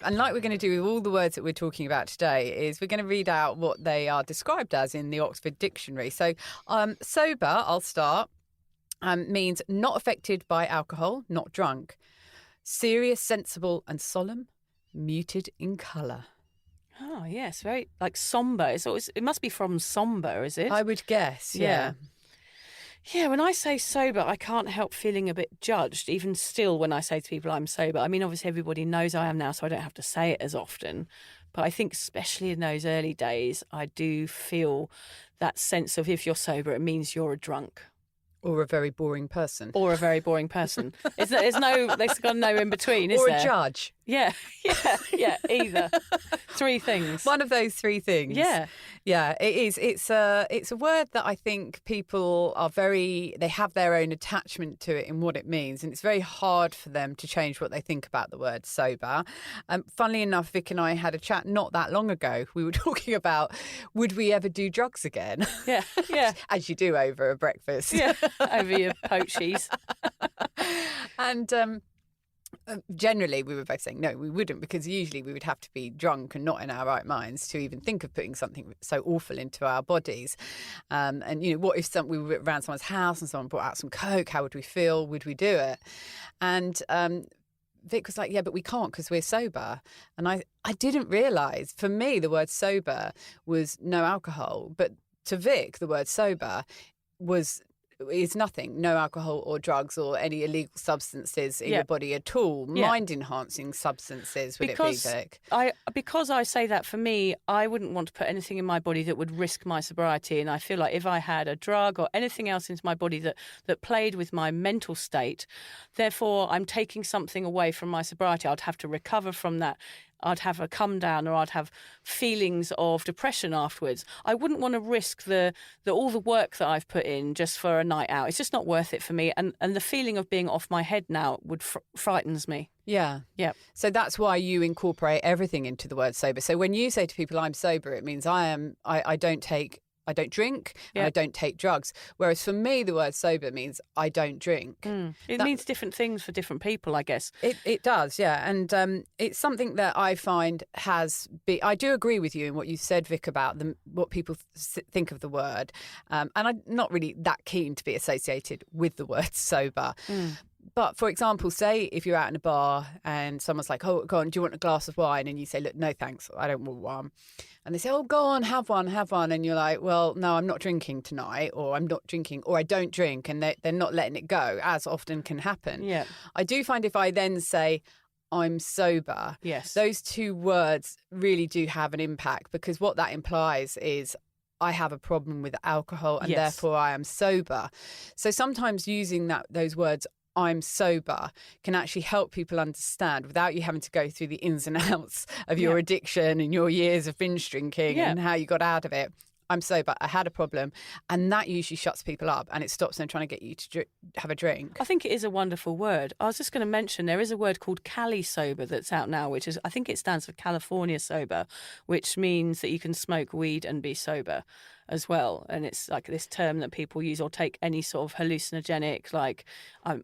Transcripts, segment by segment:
And like we're going to do with all the words that we're talking about today, is we're going to read out what they are described as in the Oxford Dictionary. So sober, I'll start, means not affected by alcohol, not drunk. Serious, sensible and solemn, muted in colour. Oh, yes, very like sombre. It must be from sombre, is it? I would guess, yeah. Yeah, when I say sober, I can't help feeling a bit judged, even still when I say to people I'm sober. I mean, obviously everybody knows I am now, so I don't have to say it as often. But I think especially in those early days, I do feel that sense of if you're sober, it means you're a drunk. Or a very boring person. Or a very boring person. There's got no in between, is there? Or a judge. Yeah, either. Three things. One of those three things. Yeah. Yeah, it is. It's a word that I think people they have their own attachment to it in what it means. And it's very hard for them to change what they think about the word sober. Funnily enough, Vic and I had a chat not that long ago. We were talking about, would we ever do drugs again? Yeah. As you do over a breakfast. Yeah, over your poachies. And generally we were both saying no, we wouldn't, because usually we would have to be drunk and not in our right minds to even think of putting something so awful into our bodies. And what if we were around someone's house and someone brought out some coke? How would we feel? Would we do it? And Vic was like, yeah, but we can't because we're sober. And I didn't realise, for me the word sober was no alcohol, but to Vic the word sober is nothing, no alcohol or drugs or any illegal substances in your body at all. Mind-enhancing substances, would it be, Vic? Because I say that, for me, I wouldn't want to put anything in my body that would risk my sobriety. And I feel like if I had a drug or anything else into my body that played with my mental state, therefore I'm taking something away from my sobriety. I'd have to recover from that. I'd have a come down, or I'd have feelings of depression afterwards. I wouldn't want to risk all the work that I've put in just for a night out. It's just not worth it for me. And the feeling of being off my head now frightens me. Yeah. So that's why you incorporate everything into the word sober. So when you say to people, I'm sober, it means I don't drink and I don't take drugs. Whereas for me, the word sober means I don't drink. It means different things for different people, I guess. It does, yeah. And it's something that I find I do agree with you in what you said, Vic, about what people think of the word. And I'm not really that keen to be associated with the word sober. But for example, say if you're out in a bar and someone's like, oh, go on, do you want a glass of wine? And you say, look, no, thanks, I don't want one. And they say, oh, go on, have one. And you're like, well, no, I'm not drinking tonight, or I'm not drinking, or I don't drink. And they're not letting it go, as often can happen. Yeah. I do find if I then say, I'm sober, yes, those two words really do have an impact, because what that implies is I have a problem with alcohol and therefore I am sober. So sometimes using those words, I'm sober, can actually help people understand, without you having to go through the ins and outs of your addiction and your years of binge drinking and how you got out of it. I'm sober, I had a problem. And that usually shuts people up and it stops them trying to get you to have a drink. I think it is a wonderful word. I was just going to mention there is a word called Cali Sober that's out now, which is, I think it stands for California Sober, which means that you can smoke weed and be sober as well. And it's like this term that people use, or take any sort of hallucinogenic, like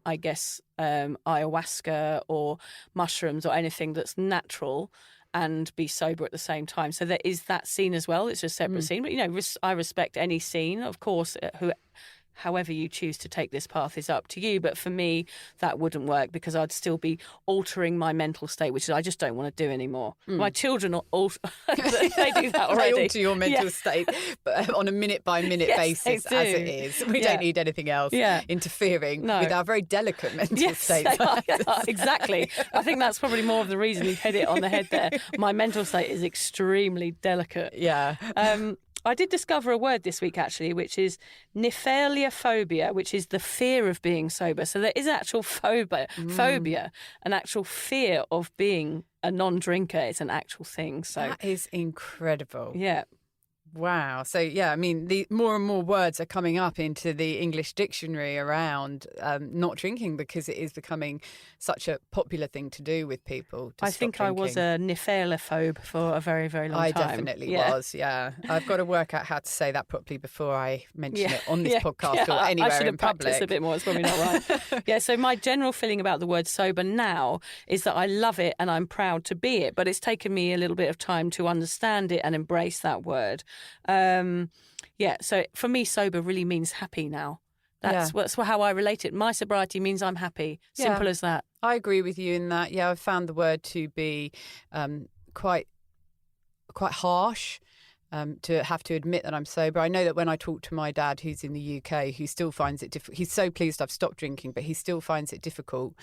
I guess ayahuasca or mushrooms or anything that's natural, and be sober at the same time. So there is that scene as well. It's a separate scene. But, I respect any scene. Of course, however you choose to take this path is up to you. But for me, that wouldn't work, because I'd still be altering my mental state, which I just don't want to do anymore. My children, they do that already. They alter your mental state, but on a minute-by-minute basis, as it is. We don't need anything else interfering with our very delicate mental state. Exactly. I think that's probably more of the reason you've hit it on the head there. My mental state is extremely delicate. Yeah. I did discover a word this week, actually, which is nepheliophobia, which is the fear of being sober. So there is actual phobia, an actual fear of being a non-drinker. It's an actual thing. So that is incredible. Yeah. Wow. So, yeah, I mean, the more and more words are coming up into the English dictionary around not drinking because it is becoming such a popular thing to do with people. I think I was a nephalophobe for a very, very long time. I definitely was, yeah. I've got to work out how to say that properly before I mention it on this podcast or anywhere I should have in public. practiced a bit more. It's probably not right. Yeah, so my general feeling about the word sober now is that I love it and I'm proud to be it, but it's taken me a little bit of time to understand it and embrace that word. So for me, sober really means happy now. That's how I relate it. My sobriety means I'm happy. Simple as that. I agree with you in that. Yeah, I've found the word to be quite harsh. To have to admit that I'm sober. I know that when I talk to my dad, who's in the UK, who still finds it difficult. He's so pleased I've stopped drinking, but he still finds it difficult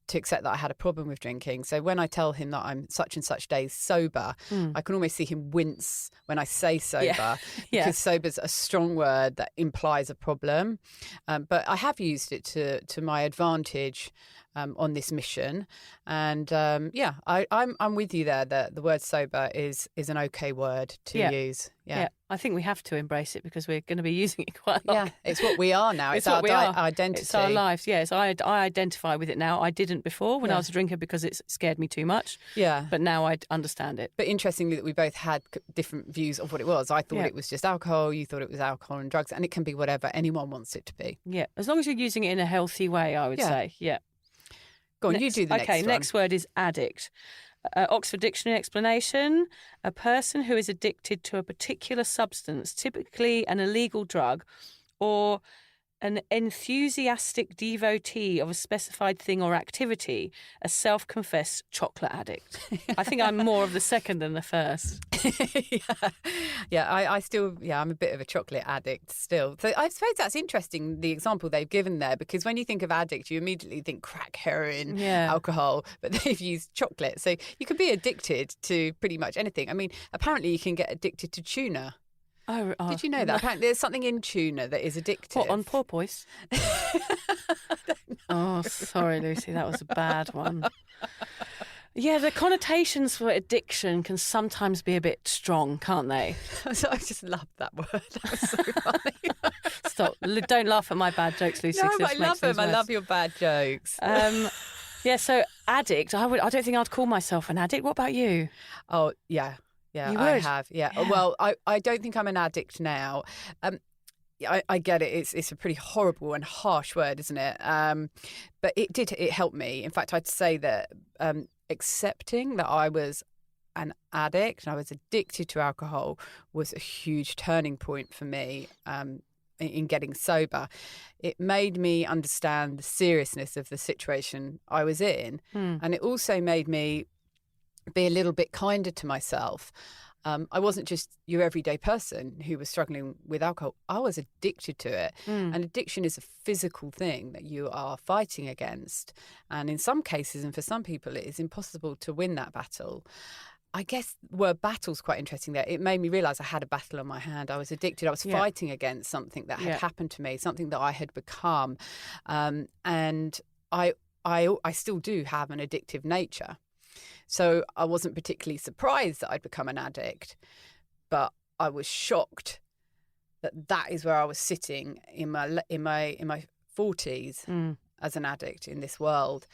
to accept that I had a problem with drinking. So when I tell him that I'm such and such days sober, I can almost see him wince when I say sober, because sober's a strong word that implies a problem. But I have used it to my advantage on this mission. And I'm with you there that the word sober is an okay word to use. Yeah. I think we have to embrace it because we're going to be using it quite a lot. Yeah, it's what we are now. It's our identity. It's our lives, yes. I identify with it now. I didn't before when I was a drinker because it scared me too much. Yeah. But now I understand it. But interestingly that we both had different views of what it was. I thought it was just alcohol. You thought it was alcohol and drugs. And it can be whatever anyone wants it to be. Yeah, as long as you're using it in a healthy way, I would say. Yeah. Go on, you do the next one. Okay, next word is addict. Oxford Dictionary explanation: a person who is addicted to a particular substance, typically an illegal drug, or an enthusiastic devotee of a specified thing or activity, a self-confessed chocolate addict. I think I'm more of the second than the first. I still, I'm a bit of a chocolate addict still. So I suppose that's interesting, the example they've given there, because when you think of addict, you immediately think crack, heroin, alcohol, but they've used chocolate. So you could be addicted to pretty much anything. I mean, apparently you can get addicted to tuna. Oh, did you know that? Apparently there's something in tuna that is addictive. What, on porpoise? Oh, sorry, Lucy, that was a bad one. Yeah, the connotations for addiction can sometimes be a bit strong, can't they? So I just loved that word. That was so funny. Stop. Don't laugh at my bad jokes, Lucy. No, I love them. I love your bad jokes. So addict. I don't think I'd call myself an addict. What about you? Oh, yeah. Yeah, you I would? have. Yeah. Well, I don't think I'm an addict now. I get it. It's a pretty horrible and harsh word, isn't it? But it helped me. In fact, I'd say that accepting that I was an addict and I was addicted to alcohol was a huge turning point for me in getting sober. It made me understand the seriousness of the situation I was in. And it also made me be a little bit kinder to myself. I wasn't just your everyday person who was struggling with alcohol. I was addicted to it. And addiction is a physical thing that you are fighting against. And in some cases, and for some people, it is impossible to win that battle. I guess the word battle's quite interesting there. It made me realise I had a battle on my hand. I was addicted. I was fighting against something that had happened to me, something that I had become. And I still do have an addictive nature. So I wasn't particularly surprised that I'd become an addict, but I was shocked that is where I was sitting in my 40s as an addict in this world.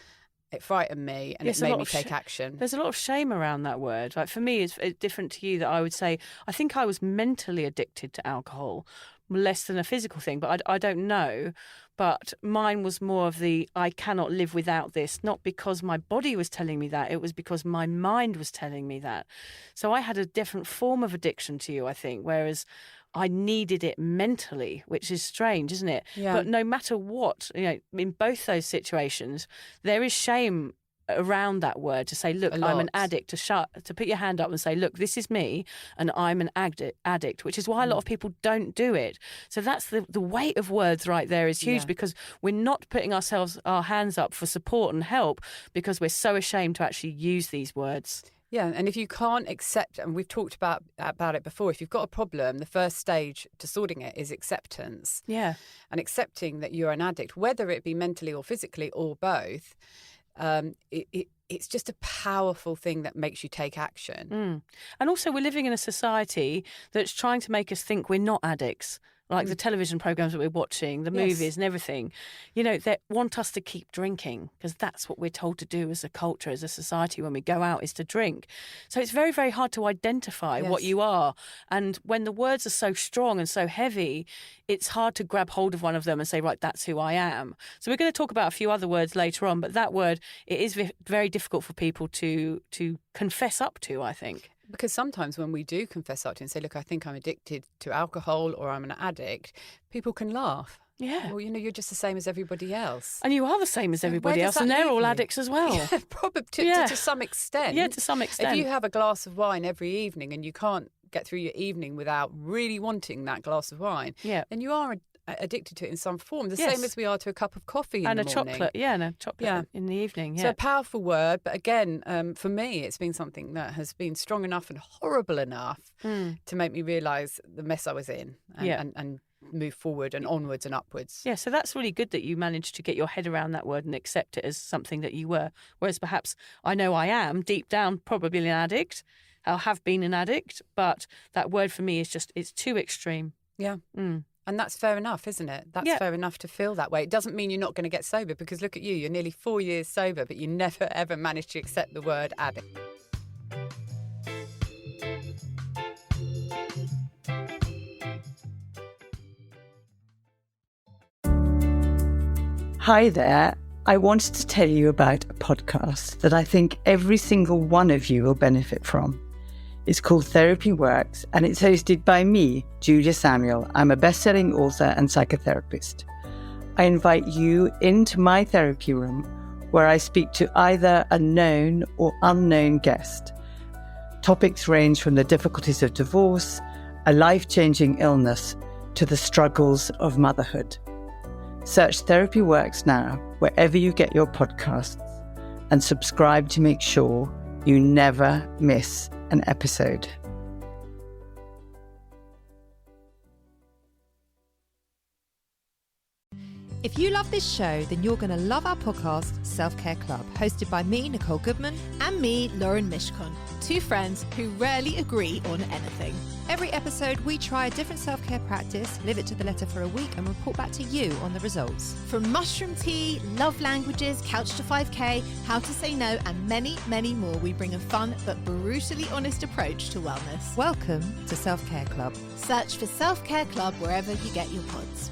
It frightened me and it made me take action. There's a lot of shame around that word. Like for me, it's different to you that I would say, I think I was mentally addicted to alcohol, less than a physical thing, but I don't know. But mine was more of the, I cannot live without this, not because my body was telling me that, it was because my mind was telling me that. So I had a different form of addiction to you, I think, whereas I needed it mentally, which is strange, isn't it? Yeah. But no matter what, in both those situations, there is shame around that word to say, look, I'm an addict, to put your hand up and say, look, this is me and I'm an addict, which is why a lot of people don't do it. So that's the weight of words right there is huge because we're not putting our hands up for support and help because we're so ashamed to actually use these words. Yeah, and if you can't accept, and we've talked about it before, if you've got a problem, the first stage to sorting it is acceptance. Yeah. And accepting that you're an addict, whether it be mentally or physically or both, it's just a powerful thing that makes you take action. And also we're living in a society that's trying to make us think we're not addicts. Like the television programs that we're watching, the movies and everything, they want us to keep drinking because that's what we're told to do as a culture, as a society when we go out, is to drink. So it's very, very hard to identify what you are. And when the words are so strong and so heavy, it's hard to grab hold of one of them and say, right, that's who I am. So we're going to talk about a few other words later on, but that word, it is very difficult for people to confess up to, I think. Because sometimes when we do confess up to and say, look, I think I'm addicted to alcohol or I'm an addict, people can laugh. Yeah. Well, you're just the same as everybody else. And you are the same as everybody else, and they're all addicts as well. Yeah, probably to some extent. Yeah, to some extent. If you have a glass of wine every evening and you can't get through your evening without really wanting that glass of wine, then you are addicted to it in some form, the same as we are to a cup of coffee in the morning. And a chocolate in the evening. So a powerful word, but again, for me, it's been something that has been strong enough and horrible enough to make me realise the mess I was in and move forward and onwards and upwards. Yeah, so that's really good that you managed to get your head around that word and accept it as something that you were. Whereas perhaps I know I am deep down probably an addict. I have been an addict, but that word for me is it's too extreme. Yeah. And that's fair enough, isn't it? That's fair enough to feel that way. It doesn't mean you're not going to get sober, because look at you, you're nearly 4 years sober, but you never, ever managed to accept the word addict. Hi there. I wanted to tell you about a podcast that I think every single one of you will benefit from. It's called Therapy Works, and it's hosted by me, Julia Samuel. I'm a best-selling author and psychotherapist. I invite you into my therapy room where I speak to either a known or unknown guest. Topics range from the difficulties of divorce, a life-changing illness, to the struggles of motherhood. Search Therapy Works now wherever you get your podcasts and subscribe to make sure you never miss an episode. If you love this show, then you're going to love our podcast, Self-Care Club, hosted by me, Nicole Goodman, and me, Lauren Mishkon, two friends who rarely agree on anything. Every episode, we try a different self-care practice, live it to the letter for a week, and report back to you on the results. From mushroom tea, love languages, couch to 5K, how to say no, and many, many more, we bring a fun but brutally honest approach to wellness. Welcome to Self-Care Club. Search for Self-Care Club wherever you get your pods.